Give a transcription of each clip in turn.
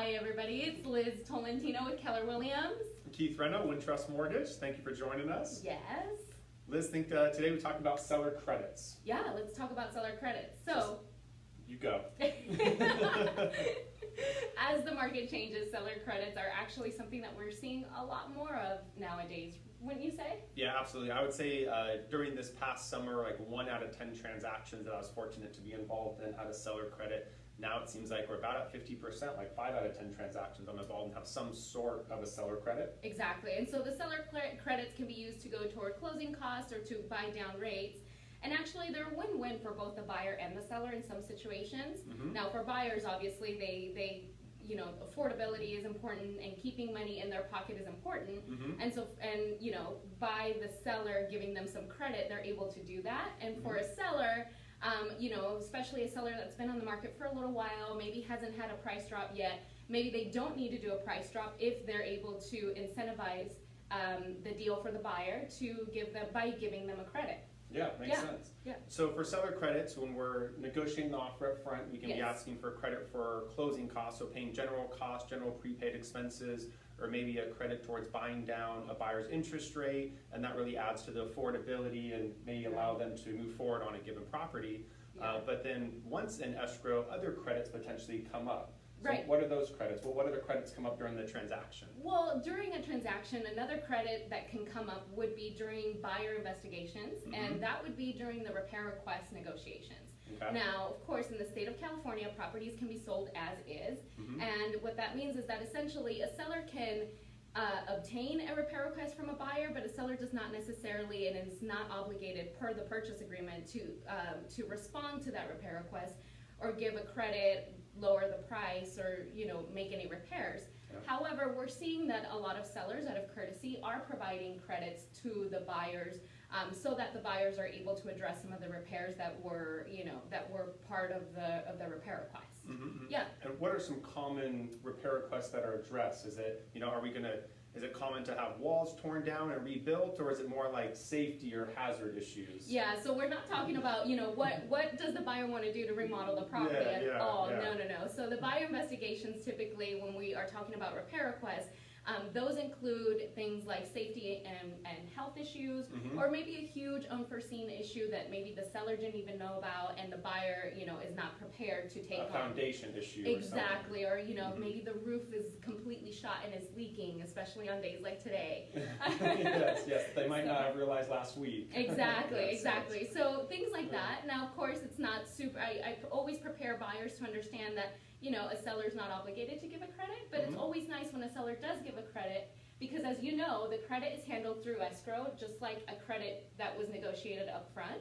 Hi everybody, it's Liz Tolentino with Keller Williams. Keith Renno, Wintrust Mortgage. Thank you for joining us. Yes. Liz, today we talk about seller credits. Yeah, let's talk about seller credits. So, you go. as the market changes, seller credits are actually something that we're seeing a lot more of nowadays, wouldn't you say? Yeah, absolutely. I would say during this past summer, like 1 out of 10 transactions that I was fortunate to be involved in had a seller credit. Now it seems like we're about at 50%, like 5 out of 10 transactions I'm involved and have some sort of a seller credit. Exactly, and so the seller credits can be used to go toward closing costs or to buy down rates. And actually, they're a win-win for both the buyer and the seller in some situations. Mm-hmm. Now, for buyers, obviously, they affordability is important, and keeping money in their pocket is important. Mm-hmm. And so, by the seller giving them some credit, they're able to do that. And for a seller, especially a seller that's been on the market for a little while, maybe hasn't had a price drop yet, maybe they don't need to do a price drop if they're able to incentivize the deal for the buyer to give them by giving them a credit. Yeah, makes sense. Yeah. So for seller credits, when we're negotiating the offer up front, we can be asking for credit for closing costs, so paying general costs, general prepaid expenses, or maybe a credit towards buying down a buyer's interest rate, and that really adds to the affordability and maybe allow them to move forward on a given property. But then once in escrow, other credits potentially come up. So what are those credits? Well, what other credits come up during the transaction? Well, during a transaction, another credit that can come up would be during buyer investigations, and that would be during the repair request negotiations. Okay. Now, of course, in the state of California, properties can be sold as is, and what that means is that essentially a seller can obtain a repair request from a buyer, but a seller does not necessarily and is not obligated per the purchase agreement to respond to that repair request or give a credit, lower the price, or make any repairs. However, we're seeing that a lot of sellers, out of courtesy, are providing credits to the buyers so that the buyers are able to address some of the repairs that were part of the repair request. Yeah. And what are some common repair requests that are addressed? Is it is it common to have walls torn down and rebuilt, or is it more like safety or hazard issues? Yeah, so we're not talking about, what does the buyer want to do to remodel the property at all? No. So the buyer investigations, typically when we are talking about repair requests, those include things like safety and health issues, or maybe a huge unforeseen issue that maybe the seller didn't even know about and the buyer, is not prepared to take on. A foundation issue. Exactly, or maybe the roof is completely shot and is leaking, especially on days like today. yes, they might not have realized last week. Exactly. So things like that. Now, of course, it's not super, I always prepare buyers to understand that a seller is not obligated to give a credit, but it's always nice when a seller does give a credit, because as you know, the credit is handled through escrow, just like a credit that was negotiated up front.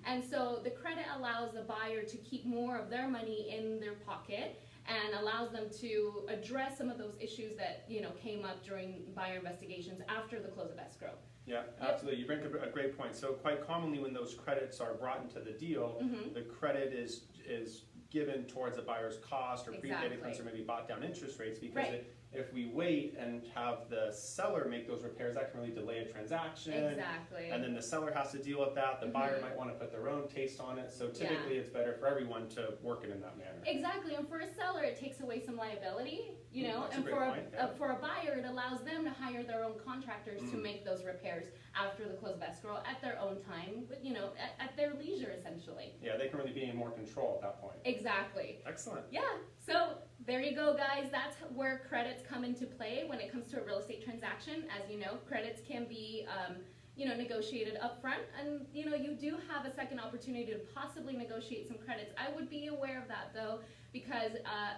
And so the credit allows the buyer to keep more of their money in their pocket and allows them to address some of those issues that came up during buyer investigations after the close of escrow. Yeah, absolutely. You bring up a great point. So quite commonly when those credits are brought into the deal, the credit is given towards a buyer's cost or prepaid expense or maybe bought down interest rates, because if we wait and have the seller make those repairs, that can really delay a transaction. Exactly. And then the seller has to deal with that. The buyer might want to put their own taste on it. So typically it's better for everyone to work it in that manner. Exactly. And for a seller, it takes away some liability, That's and a great point, for a buyer, it allows them to hire their own contractors to make those repairs after the close of escrow at their own time, but at their leisure, essentially. Yeah, they can really be in more control at that point. Exactly. Excellent. Yeah. So there you go, guys. That's where credits come into play when it comes to a real estate transaction. As you know, credits can be negotiated up front, and you do have a second opportunity to possibly negotiate some credits. I would be aware of that though, because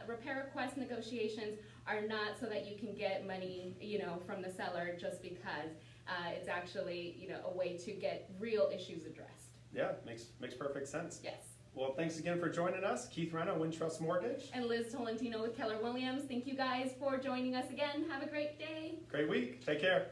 repair request negotiations are not so that you can get money from the seller just because. It's actually a way to get real issues addressed. Yeah, makes perfect sense. Yes. Well, thanks again for joining us. Keith Renno, Wintrust Mortgage. And Liz Tolentino with Keller Williams. Thank you guys for joining us again. Have a great day. Great week. Take care.